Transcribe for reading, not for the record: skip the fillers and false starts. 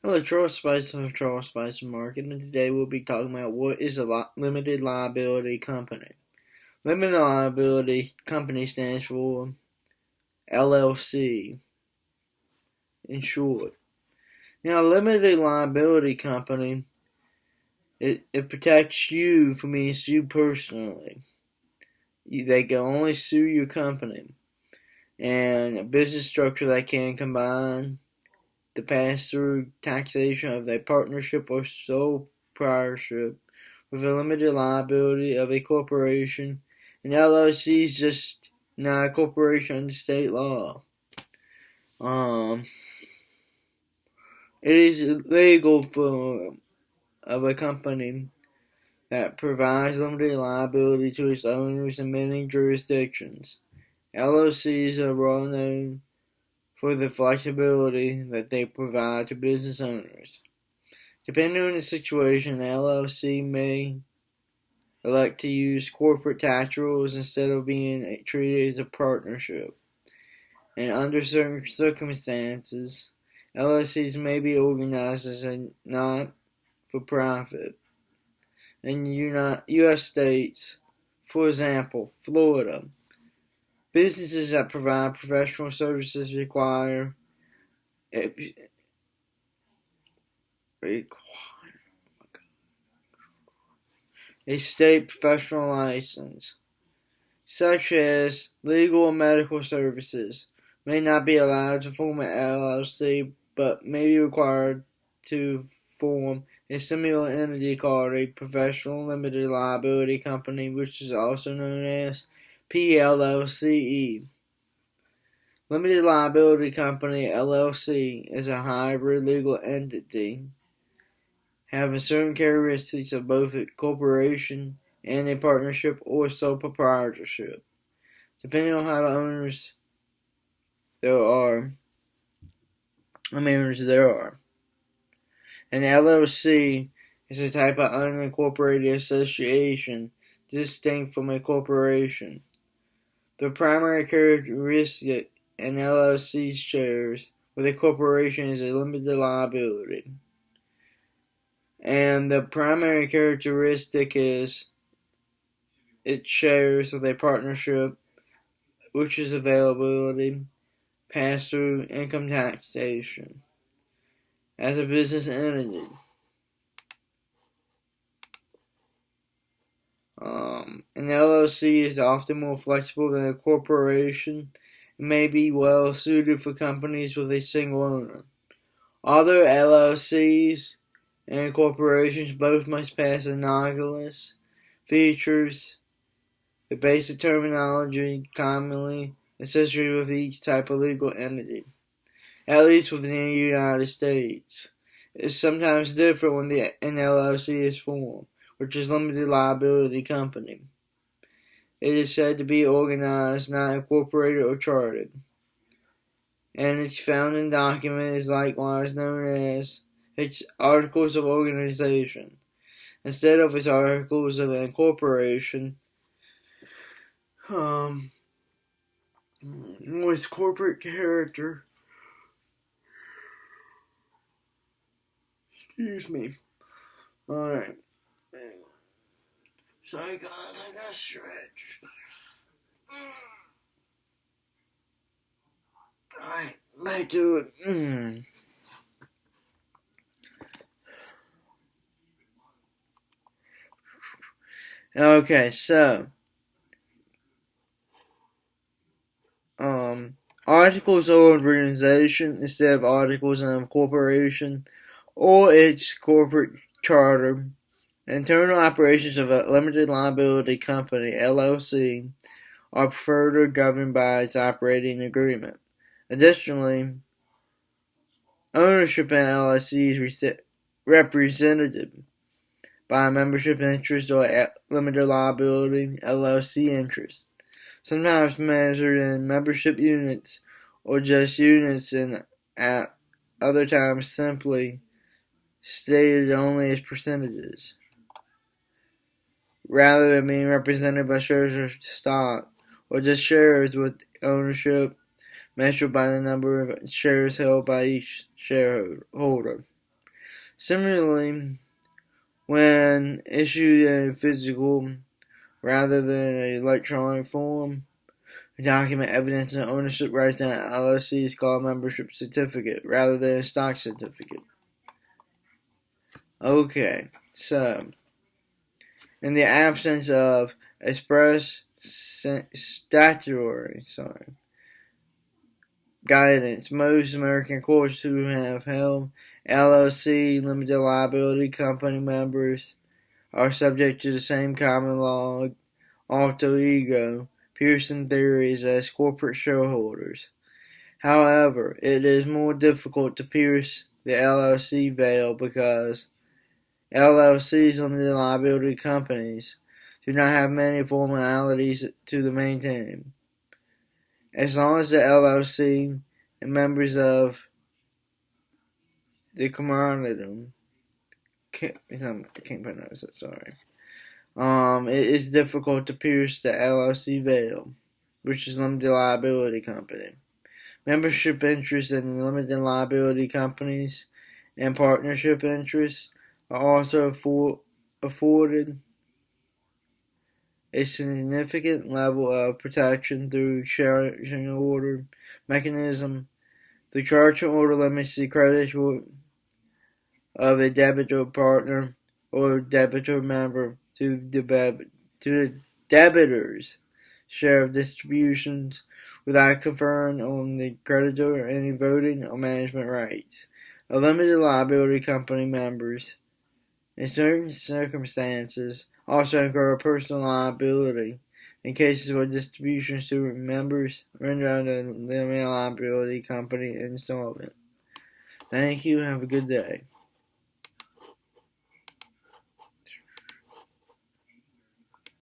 Hello, Charles Spicer of Charles Spicer Market, and today we'll be talking about what is a limited liability company. Limited liability company stands for LLC, in short. Now, a limited liability company, it protects you from being sued personally. They can only sue your company, and a business structure that can combine the pass-through taxation of a partnership or sole proprietorship with a limited liability of a corporation. An LLC is just not a corporation under state law. It is illegal for a company that provides limited liability to its owners in many jurisdictions. LLCs are well known for the flexibility that they provide to business owners. Depending on the situation, the LLC may elect to use corporate tax rules instead of being treated as a partnership. And under certain circumstances, LLCs may be organized as a not-for-profit. In U.S. states, for example, Florida, businesses that provide professional services require a state professional license, such as legal and medical services, may not be allowed to form an LLC, but may be required to form a similar entity called a professional limited liability company, which is also known as PLLCE. Limited liability company LLC is a hybrid legal entity having certain characteristics of both a corporation and a partnership or sole proprietorship, depending on how many owners there are. An LLC is a type of unincorporated association distinct from a corporation. The primary characteristic an LLC shares with a corporation is a limited liability. And the primary characteristic is it shares with a partnership, which is availability, pass-through income taxation as a business entity. An LLC is often more flexible than a corporation and may be well suited for companies with a single owner. Other LLCs and corporations both must pass analogous features, the basic terminology commonly associated with each type of legal entity, at least within the United States. It is sometimes different when an LLC is formed, which is limited liability company. It is said to be organized, not incorporated or chartered, and its founding document is likewise known as its Articles of Organization, instead of its Articles of Incorporation, with corporate character. Excuse me. Alright. Sorry guys, I gotta stretch. Alright, back to it. Okay, so articles of organization instead of articles of incorporation or its corporate charter. Internal operations of a limited liability company (LLC) are preferred or governed by its operating agreement. Additionally, ownership in LLC is represented by a membership interest or limited liability LLC interest, sometimes measured in membership units or just units, and at other times simply stated only as percentages, rather than being represented by shares of stock or just shares with ownership measured by the number of shares held by each shareholder. Similarly, when issued in physical rather than an electronic form, a document evidencing ownership rights in an LLC is called a membership certificate rather than a stock certificate. Okay, so in the absence of express statutory guidance, most American courts who have held LLC limited liability company members are subject to the same common law alter ego piercing theories as corporate shareholders. However, it is more difficult to pierce the LLC veil because LLCs, limited liability companies, do not have many formalities to maintain. As long as the LLC and members of the commoditum, I can't pronounce it, sorry. It is difficult to pierce the LLC veil, which is limited liability company. Membership interests in limited liability companies and partnership interests are also afforded a significant level of protection through charging order mechanism. The charging order limits the credit of a debitor partner or debitor member to the debitor's share of distributions without conferring on the creditor any voting or management rights. A limited liability company members, in certain circumstances, also incur personal liability in cases where distributions to members render the limited liability company insolvent. Thank you. Have a good day.